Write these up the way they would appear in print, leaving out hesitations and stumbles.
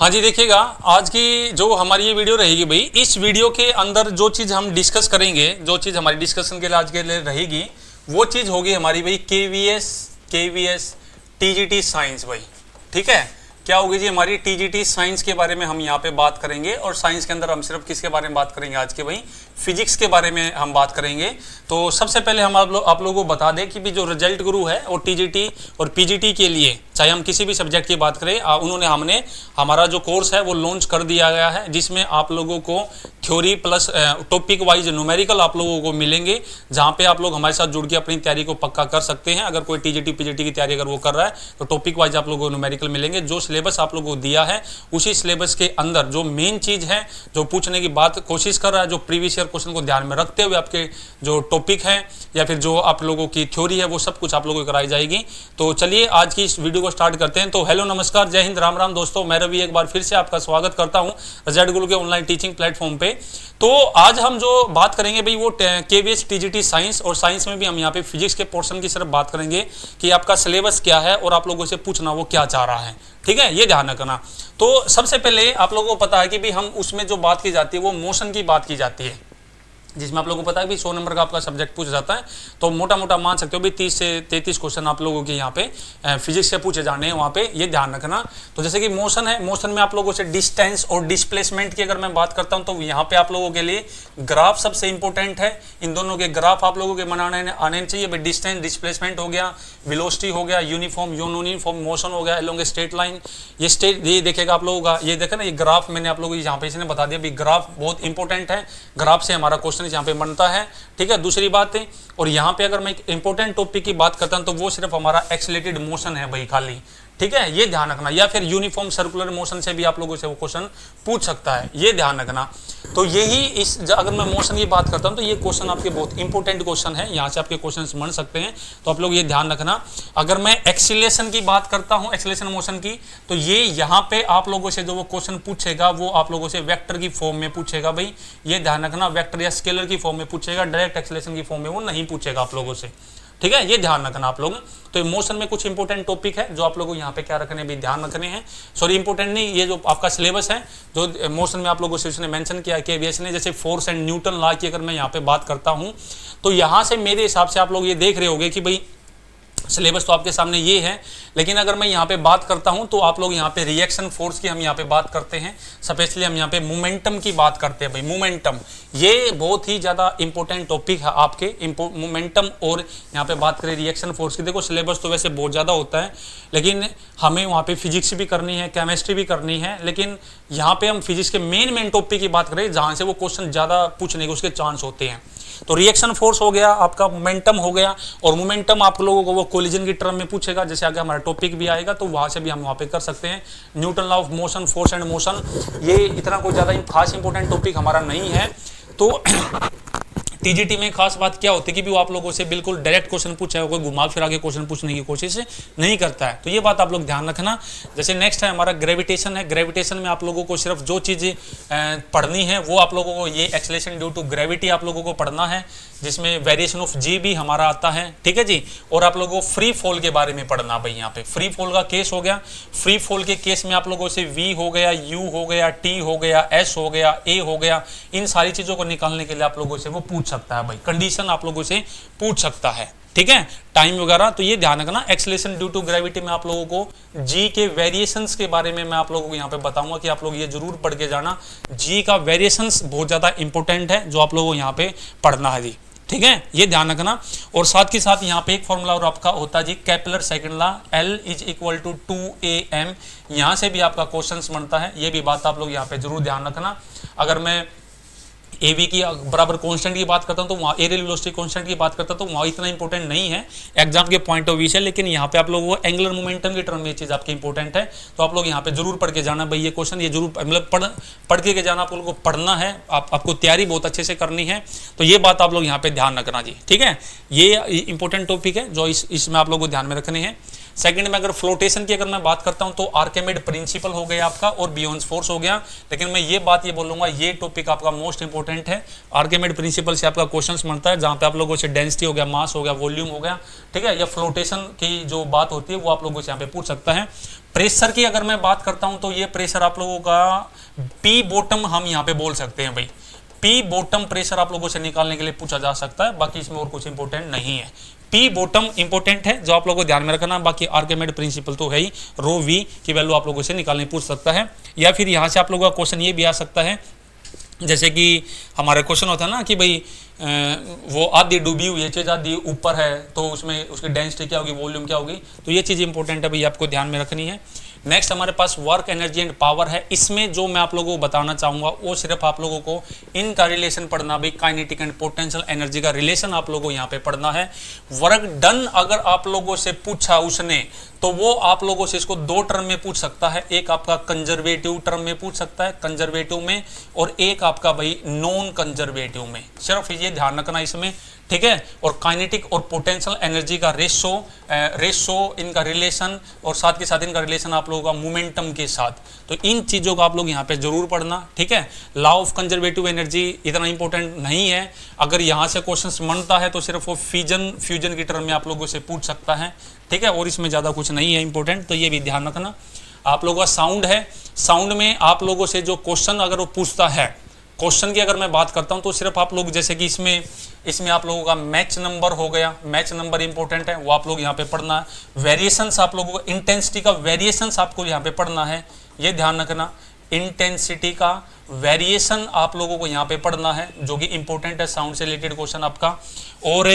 हाँ जी, देखिएगा आज की जो हमारी ये वीडियो रहेगी भाई, इस वीडियो के अंदर जो चीज़ हम डिस्कस करेंगे, जो चीज़ हमारी डिस्कशन के लिए आज के लिए रहेगी, वो चीज़ होगी हमारी भाई केवीएस टीजीटी साइंस भाई। ठीक है, क्या होगी जी हमारी टीजीटी साइंस के बारे में हम यहाँ पे बात करेंगे। और साइंस के अंदर हम सिर्फ किसके बारे में बात करेंगे आज के भाई, फिजिक्स के बारे में हम बात करेंगे। तो सबसे पहले हम आप लोगों को बता दें कि भी जो रिजल्ट गुरु है और टीजीटी और पीजीटी के लिए, चाहे हम किसी भी सब्जेक्ट की बात करें, हमने हमारा जो कोर्स है वो लॉन्च कर दिया गया है, जिसमें आप लोगों को theory plus topic wise numerical आप लोगों को मिलेंगे, जहाँ पे आप लोग हमारे साथ जुड़ के अपनी तैयारी को पक्का कर सकते हैं। अगर कोई टीजीटी पीजीटी की तैयारी अगर वो कर रहा है तो टॉपिक वाइज आप लोगों को न्यूमेरिकल मिलेंगे। जो सिलेबस आप लोगों को दिया है उसी सिलेबस के अंदर जो मेन चीज़ है, जो पूछने की बात कोशिश कर रहा है, जो प्रीवियस ईयर क्वेश्चन को ध्यान में रखते हुए आपके जो टॉपिक है या फिर जो आप लोगों की थ्योरी है वो सब कुछ आप लोगों को कराई जाएगी। तो चलिए आज की इस वीडियो को स्टार्ट करते हैं। तो हेलो नमस्कार, जय हिंद, राम राम दोस्तों, मैं रवि एक बार फिर से आपका स्वागत करता हूं रिजल्ट गुरु के ऑनलाइन टीचिंग प्लेटफॉर्म पे। तो आज हम जो बात करेंगे भाई वो केवीएस टीजीटी साइंस, और साइंस में भी हम यहाँ पे फिजिक्स के पोर्शन की सिर्फ बात करेंगे कि आपका सिलेबस क्या है और आप लोगों से पूछना वो क्या चाह रहा है। ठीक है, ये ध्यान रखना। तो सबसे पहले आप लोगों को पता है कि भाई हम उसमें जो बात की जाती है वो मोशन की बात की जाती है, जिसमें आप लोगों को पता है कि 100 नंबर का आपका सब्जेक्ट पूछा जाता है। तो मोटा मोटा मान सकते हो भी 30 से 33 क्वेश्चन आप लोगों के यहाँ पे फिजिक्स से पूछे जाने हैं, वहाँ पे ये ध्यान रखना। तो जैसे कि मोशन है, मोशन में आप लोगों से डिस्टेंस और डिस्प्लेसमेंट की अगर मैं बात करता हूँ तो यहाँ पे आप लोगों के लिए ग्राफ सबसे इंपॉर्टेंट है। इन दोनों के ग्राफ आप लोगों के बनाने आने चाहिए भाई। डिस्टेंस डिस्प्लेसमेंट हो गया, वेलोसिटी हो गया, यूनिफॉर्म यूनिफॉर्म मोशन हो गया एलोंग स्ट्रेट लाइन। ये देखेगा आप लोगों का, ये देखा ना, ये ग्राफ मैंने आप लोगों को यहाँ पे इसने बता दिया, ग्राफ बहुत इंपॉर्टेंट है। ग्राफ से हमारा क्वेश्चन यहाँ पे बनता है। ठीक है, दूसरी बात है, और यहाँ पे अगर मैं एक इंपॉर्टेंट टॉपिक की बात करता हूँ तो वो सिर्फ हमारा एक्सेलरेटेड मोशन है भाई खाली। ठीक है, ये ध्यान रखना। या फिर यूनिफॉर्म सर्कुलर मोशन से भी आप लोगों से वो क्वेश्चन पूछ सकता है, ये ध्यान रखना। तो यही अगर मैं मोशन की बात करता हूं तो ये क्वेश्चन आपके बहुत इंपॉर्टेंट क्वेश्चन है, यहाँ से आपके क्वेश्चंस बन सकते हैं। तो आप लोग ये ध्यान रखना। अगर मैं एक्सीलरेशन की बात करता हूं, एक्सीलरेशन मोशन की, तो ये यहाँ पे आप लोगों से जो वो क्वेश्चन पूछेगा वो आप लोगों से वेक्टर की फॉर्म में पूछेगा भाई, ये ध्यान रखना। वेक्टर या स्केलर की फॉर्म में पूछेगा, डायरेक्ट एक्सीलरेशन की फॉर्म में वो नहीं पूछेगा आप लोगों से। ठीक है, ये ध्यान रखना आप लोग। तो मोशन में कुछ इंपॉर्टेंट टॉपिक है जो आप लोगों को यहाँ पे क्या रखने भी ध्यान रखने हैं। सॉरी, इंपॉर्टेंट नहीं, ये जो आपका सिलेबस है जो मोशन में आप लोगों से उसने मेंशन किया केवीएस ने, जैसे फोर्स एंड न्यूटन लॉ की अगर मैं यहाँ पे बात करता हूँ तो यहाँ से मेरे हिसाब से आप लोग ये देख रहे होंगे कि भाई सिलेबस तो आपके सामने ये है, लेकिन अगर मैं यहाँ पे बात करता हूँ तो आप लोग यहाँ पे रिएक्शन फोर्स की हम यहाँ पे बात करते हैं, स्पेशली हम यहाँ पे मोमेंटम की बात करते हैं भाई। मोमेंटम ये बहुत ही ज़्यादा इंपॉर्टेंट टॉपिक है आपके, मोमेंटम। और यहाँ पे बात करें रिएक्शन फोर्स की, देखो सिलेबस तो वैसे बहुत ज़्यादा होता है, लेकिन हमें वहाँ पे फिजिक्स भी करनी है, केमिस्ट्री भी करनी है, लेकिन यहाँ पे हम फिजिक्स के मेन टॉपिक की बात करें जहाँ से वो क्वेश्चन ज़्यादा पूछने के उसके चांस होते हैं। तो रिएक्शन फोर्स हो गया, आपका मोमेंटम हो गया, और मोमेंटम आप लोगों को वो कोलिजन की टर्म में पूछेगा, जैसे आगे हमारा टॉपिक भी आएगा तो वहां से भी हम वहां पे कर सकते हैं। Newton law of motion, force and motion, ये इतना कोई ज़्यादा खास इंपॉर्टेंट टॉपिक हमारा नहीं है। तो टीजीटी में खास बात क्या होती है कि भी वो आप लोगों से बिल्कुल डायरेक्ट क्वेश्चन पूछेगा, कोई घुमा फिरा के क्वेश्चन पूछने की कोशिश नहीं करता है। तो ये बात आप लोग ध्यान रखना। जैसे नेक्स्ट है हमारा ग्रेविटेशन है। ग्रेविटेशन में आप लोगों को सिर्फ जो चीज़ें पढ़नी है वो आप लोगों को ये एक्सेलरेशन ड्यू टू ग्रेविटी आप लोगों को पढ़ना है, जिसमें वेरिएशन ऑफ जी भी हमारा आता है। ठीक है जी, और आप लोगों को फ्री फॉल के बारे में पढ़ना भाई। यहाँ पे फ्री फॉल का केस हो गया, फ्री फॉल के केस में आप लोगों से वी हो गया, यू हो गया, टी हो गया, एस हो गया, ए हो गया, इन सारी चीज़ों को निकालने के लिए आप लोगों से वो पूछ सकता है भाई, कंडीशन आप लोगों से पूछ सकता है। ठीक है, टाइम वगैरह, तो ये ध्यान रखना। एक्सेलरेशन ड्यू टू ग्रेविटी में आप लोगों को जी के वेरिएशंस के बारे में मैं आप लोगों को यहाँ पे बताऊंगा कि आप लोग ये जरूर पढ़ के जाना। जी का वेरिएशंस बहुत ज़्यादा इंपॉर्टेंट है जो आप लोगों को यहाँ पे पढ़ना है जी। ठीक है, ये ध्यान रखना। और साथ ही साथ यहाँ पे एक फॉर्मूला और आपका होता है जी Kepler second law, L = 2am। यहाँ से भी आपका क्वेश्चन बनता है, ये भी बात आप लोग यहाँ पे जरूर ध्यान रखना। अगर मैं एवी की बराबर कांस्टेंट की बात करता हूं तो वहाँ एरियल वेलोसिटी कांस्टेंट की बात करता हूं तो वहाँ इतना इंपॉर्टेंट नहीं है एग्जाम के पॉइंट ऑफ व्यू से, लेकिन यहाँ पे आप लोग वो एंगुलर मोमेंटम की टर्म में ये चीज़ आपकी इंपॉर्टेंट है। तो आप लोग यहाँ पे जरूर पढ़ के जाना भाई, ये क्वेश्चन ये जरूर मतलब पढ़ के जाना, आप लोगों को पढ़ना है, आपको तैयारी बहुत अच्छे से करनी है। तो ये बात आप लोग यहाँ पे ध्यान रखना जी। ठीक है, ये इंपॉर्टेंट टॉपिक है जो इसमें आप लोगों को ध्यान में रखने हैं। सेकंड में अगर फ्लोटेशन की अगर मैं बात करता हूं तो आर्किमिड प्रिंसिपल हो गया आपका और बियोन्स फोर्स हो गया। लेकिन मैं ये बात ये बोलूंगा, ये टॉपिक आपका मोस्ट इंपोर्टेंट इंपॉर्टेंट है। आर्किमिड प्रिंसिपल से आपका क्वेश्चन बनता है, जहाँ पे आप लोगों से डेंसिटी हो गया, मास हो गया, वॉल्यूम हो गया, ठीक है, या फ्लोटेशन की जो बात होती है वो आप लोगों से यहाँ पे पूछ सकता है। प्रेशर की अगर मैं बात करता हूँ तो ये प्रेशर आप लोगों का पी बॉटम हम यहाँ पे बोल सकते हैं भाई, पी बॉटम प्रेशर आप लोगों से निकालने के लिए पूछा जा सकता है, बाकी इसमें और कुछ इंपॉर्टेंट नहीं है। पी बॉटम इंपॉर्टेंट है जो आप लोगों को ध्यान में रखना, बाकी आर्किमिड प्रिंसिपल तो है ही, रो वी की वैल्यू आप लोगों से निकालने पूछ सकता है। या फिर यहाँ से आप लोगों का क्वेश्चन ये भी आ सकता है, जैसे कि हमारा क्वेश्चन होता है ना कि भाई वो आधी डूबी हुई है चीज़, आधी ऊपर है, तो उसमें उसकी डेंसिटी क्या होगी, वॉल्यूम क्या होगी, तो ये चीज़ इंपॉर्टेंट है भाई, आपको ध्यान में रखनी है। नेक्स्ट हमारे पास वर्क, एनर्जी एंड पावर है। इसमें जो मैं आप लोगों को बताना चाहूँगा वो सिर्फ आप लोगों को इनका रिलेशन पढ़ना भाई, काइनेटिक एंड पोटेंशियल एनर्जी का रिलेशन आप लोगों को यहाँ पे पढ़ना है। वर्क डन अगर आप लोगों से पूछा उसने तो वो आप लोगों से इसको दो टर्म में पूछ सकता है, एक आपका कंजर्वेटिव टर्म में पूछ सकता है, कंजर्वेटिव में, और एक आपका भाई नॉन कंजर्वेटिव में, सिर्फ ये ध्यान रखना इसमें, ठीक है। और काइनेटिक और पोटेंशियल एनर्जी का रेशो इनका रिलेशन, और साथ के साथ इनका रिलेशन आप लोगों का मोमेंटम के साथ, तो इन चीज़ों को आप लोग यहाँ पे जरूर पढ़ना, ठीक है। लॉ ऑफ कंजर्वेटिव एनर्जी इतना इंपॉर्टेंट नहीं है, अगर यहाँ से क्वेश्चन बनता है तो सिर्फ वो फ्यूजन की टर्म में आप लोगों से पूछ सकता है, ठीक है, और इसमें ज़्यादा कुछ नहीं है इंपॉर्टेंट, तो ये भी ध्यान रखना। आप लोगों का साउंड है, साउंड में आप लोगों से जो क्वेश्चन अगर वो पूछता है, क्वेश्चन की अगर मैं बात करता हूं तो सिर्फ आप लोग, जैसे कि इसमें आप लोगों का मैच नंबर हो गया, मैच नंबर इंपॉर्टेंट है, वो आप लोग यहाँ पे पढ़ना है। वेरिएशंस आप लोगों को, इंटेंसिटी का वेरिएशंस आपको यहाँ पे पढ़ना है, ये ध्यान रखना, इंटेंसिटी का वेरिएशन आप लोगों को यहाँ पे पढ़ना है, जो कि इंपॉर्टेंट है, साउंड से रिलेटेड क्वेश्चन आपका। और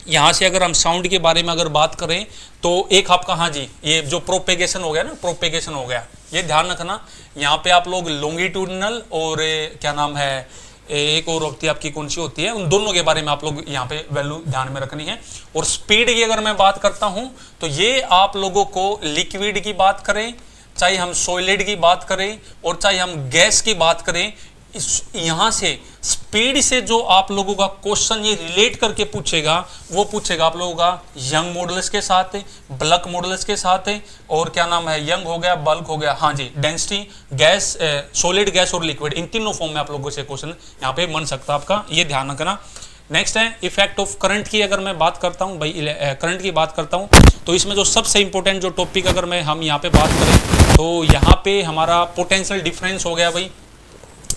यहाँ से अगर हम साउंड के बारे में अगर बात करें तो एक आपका, हाँ जी, ये जो प्रोपेगेशन हो गया ना, प्रोपेगेशन हो गया, ये ध्यान रखना। यहाँ पे आप लोग लॉन्गिट्यूडनल और क्या नाम है, एक और होती है आपकी, कौन सी होती है, उन दोनों के बारे में आप लोग यहाँ पे वैल्यू ध्यान में रखनी है। और स्पीड की अगर मैं बात करता हूँ तो ये आप लोगों को लिक्विड की बात करें, चाहे हम सॉलिड की बात करें और चाहे हम गैस की बात करें, यहाँ से स्पीड से जो आप लोगों का क्वेश्चन ये रिलेट करके पूछेगा, वो पूछेगा आप लोगों का यंग मॉडुलस के साथ, बल्क मॉडुलस के साथ, और क्या नाम है, यंग हो गया, बल्क हो गया, हाँ जी, डेंसिटी, गैस, सॉलिड, गैस और लिक्विड, इन तीनों फॉर्म में आप लोगों से क्वेश्चन यहाँ पे बन सकता है आपका, ये ध्यान रखना। नेक्स्ट है इफेक्ट ऑफ करंट की अगर मैं बात करता हूँ भाई, करंट की बात करता हूँ तो इसमें जो सबसे इंपॉर्टेंट जो टॉपिक अगर मैं हम यहाँ पे बात करें तो यहाँ पे हमारा पोटेंशियल डिफरेंस हो गया भाई,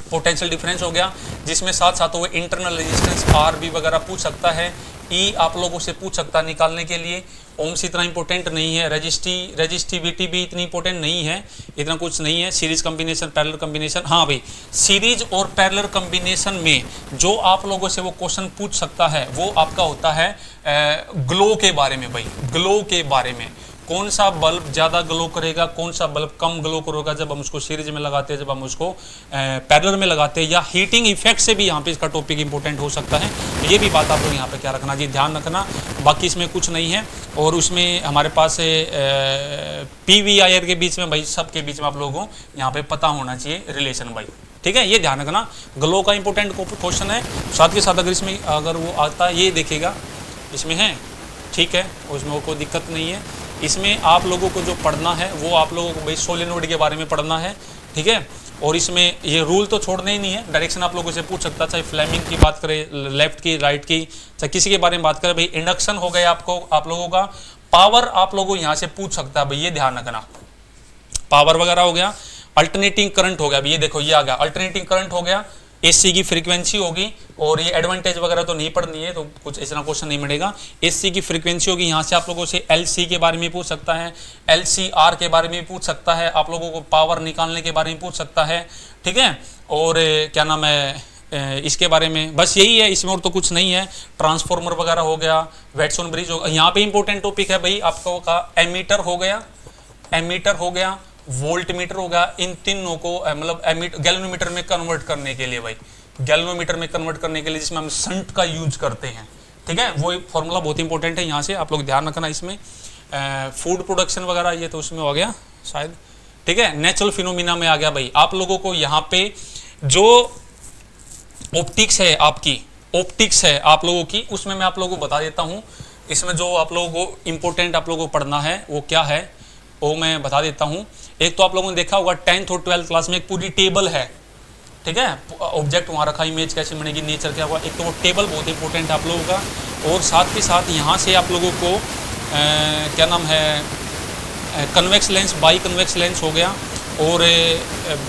पोटेंशियल डिफरेंस हो गया, जिसमें साथ साथ वो इंटरनल रेजिस्टेंस आर भी वगैरह पूछ सकता है, ई आप लोगों से पूछ सकता है निकालने के लिए। ओम्स इतना इंपॉर्टेंट नहीं है, रेजिस्टिविटी भी इतनी इंपॉर्टेंट नहीं है, इतना कुछ नहीं है। सीरीज कॉम्बिनेशन, पैरेलल कॉम्बिनेशन, हाँ भाई, सीरीज और पैरेलल कॉम्बिनेशन में जो आप लोगों से वो क्वेश्चन पूछ सकता है वो आपका होता है ग्लो के बारे में भाई, ग्लो के बारे में, कौन सा बल्ब ज़्यादा ग्लो करेगा, कौन सा बल्ब कम ग्लो करेगा जब हम उसको सीरीज में लगाते हैं, जब हम उसको पैरेलल में लगाते हैं, या हीटिंग इफेक्ट से भी यहाँ पे इसका टॉपिक इंपॉर्टेंट हो सकता है। तो ये भी बात आप लोग यहाँ पे क्या रखना जी, ध्यान रखना, बाकी इसमें कुछ नहीं है। और उसमें हमारे पास PVIR के बीच में भाई, सबके बीच में आप लोगों को यहाँ पे पता होना चाहिए रिलेशन भाई, ठीक है, ये ध्यान रखना। ग्लो का इंपॉर्टेंट क्वेश्चन है, साथ के साथ अगर इसमें अगर वो आता है, ये देखिएगा इसमें है, ठीक है, उसमें कोई दिक्कत नहीं है। इसमें आप लोगों को जो पढ़ना है वो आप लोगों को भाई सोलेनोइड के बारे में पढ़ना है, ठीक है। और इसमें ये रूल तो छोड़ना ही नहीं है, डायरेक्शन आप लोगों से पूछ सकता है, चाहे फ्लेमिंग की बात करें, लेफ्ट की, राइट की, चाहे किसी के बारे में बात करें भाई। इंडक्शन हो गया आपको, आप लोगों का पावर आप लोगों यहाँ से पूछ सकता है भाई, ये ध्यान रखना, पावर वगैरह हो गया। अल्टरनेटिंग करंट हो गया, ये देखो ये आ गया, अल्टरनेटिंग करंट हो गया, एसी की फ्रीक्वेंसी होगी, और ये एडवांटेज वगैरह तो नहीं पढ़नी है, तो कुछ ऐसा क्वेश्चन नहीं मिलेगा। एसी की फ्रीक्वेंसी होगी, यहाँ से आप लोगों से एलसी के बारे में पूछ सकता है, एलसीआर के बारे में पूछ सकता है, आप लोगों को पावर निकालने के बारे में पूछ सकता है, ठीक है। और क्या नाम है, इसके बारे में बस यही है, इसमें और तो कुछ नहीं है। ट्रांसफॉर्मर वगैरह हो गया, वेटसन ब्रिज हो गया। यहाँ पे इंपॉर्टेंट टॉपिक है भाई आपको का एमीटर हो गया, एमीटर हो गया, वोल्ट मीटर हो गया, इन तीनों को मतलब गैल्वेनोमीटर में कन्वर्ट करने के लिए भाई, गैल्वेनोमीटर में कन्वर्ट करने के लिए जिसमें हम शंट का यूज करते हैं, ठीक है, वो फॉर्मूला बहुत इंपॉर्टेंट है, यहाँ से आप लोग ध्यान रखना। इसमें फूड प्रोडक्शन वगैरह ये तो उसमें हो गया शायद, ठीक है। नेचुरल फिनोमिना में आ गया भाई, आप लोगों को यहाँ पे जो ऑप्टिक्स है, आपकी ऑप्टिक्स है आप लोगों की, उसमें मैं आप लोगों को बता देता हूँ। इसमें जो आप लोगों को इंपॉर्टेंट आप लोगों को पढ़ना है वो क्या है, वो मैं बता देता हूँ। एक तो आप लोगों ने देखा होगा 10th और 12th क्लास में एक पूरी टेबल है, ठीक है, ऑब्जेक्ट वहाँ रखा, इमेज कैसे बनेगी, नेचर क्या हुआ, एक तो वो टेबल बहुत इंपॉर्टेंट है आप लोगों का, और साथ के साथ यहाँ से आप लोगों को क्या नाम है, convex lens, biconvex lens हो गया, और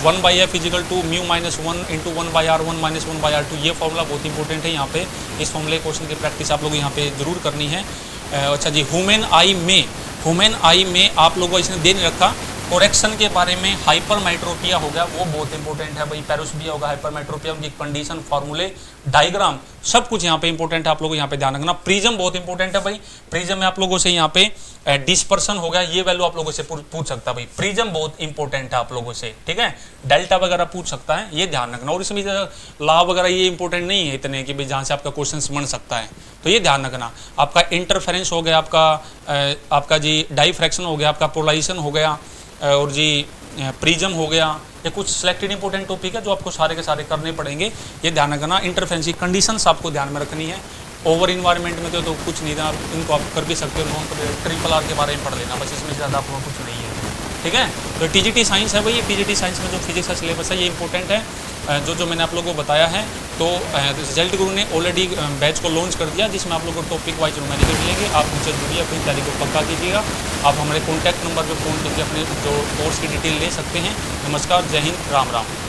1/f is equal to mu minus 1 into 1/r1 minus 1/r2, ये फॉर्मूला बहुत इंपॉर्टेंट है यहाँ पे। इस फॉर्मूले क्वेश्चन की प्रैक्टिस आप लोग यहाँ पे जरूर करनी है। अच्छा जी, ह्यूमन आई में आप लोगों को इसने दे नहीं रखा, कोरेक्शन के बारे में हाइपरमेट्रोपिया हो गया, वो बहुत इंपॉर्टेंट है भाई, पेरोस्बिया होगा, हाइपरमेट्रोपिया, उनकी कंडीशन, फार्मूले, डायग्राम, सब कुछ यहाँ पे इंपॉर्टेंट है, आप लोगों को यहाँ पे ध्यान रखना। प्रिज्म बहुत इंपॉर्टेंट है भाई, प्रिज्म में आप लोगों से यहाँ पे डिस्पर्सन हो गया, ये वैल्यू आप लोगों से पूछ सकता है भाई, प्रिज्म बहुत इंपॉर्टेंट है आप लोगों से, ठीक है, डेल्टा वगैरह पूछ सकता है, ये ध्यान रखना। और इसमें लॉ वगैरह ये इंपॉर्टेंट नहीं है इतने कि भाई जहाँ से आपका क्वेश्चन बन सकता है, तो ये ध्यान रखना। आपका इंटरफेरेंस हो गया, आपका जी डाइफ्रैक्शन हो गया, आपका पोलराइजेशन हो गया, और जी प्रिज्म हो गया, ये कुछ सिलेक्टेड इंपॉर्टेंट टॉपिक है जो आपको सारे के सारे करने पड़ेंगे, ये ध्यान रखना। इंटरफेरेंस की कंडीशंस आपको ध्यान में रखनी है। ओवर इन्वायरमेंट में तो कुछ नहीं था, इनको आप कर भी सकते हो, नॉन ट्रिपल आर के बारे में पढ़ लेना बस, इसमें ज़्यादा आपको कुछ नहीं है, ठीक है। तो टीजीटी साइंस है भाई, टीजीटी साइंस में जो फिजिक्स का सिलेबस है ये इंपॉर्टेंट है, जो मैंने आप लोगों को बताया है। तो रिजल्ट गुरु ने ऑलरेडी बैच को लॉन्च कर दिया, जिसमें आप लोगों को टॉपिक वाइज न्यूमेरिकल मिलेंगे। आप मुझसे जुड़िए, अपनी तैयारी को पक्का कीजिएगा। आप हमारे कॉन्टैक्ट नंबर पर फ़ोन करके अपने जो कोर्स की डिटेल ले सकते हैं। नमस्कार, जय हिंद, राम राम।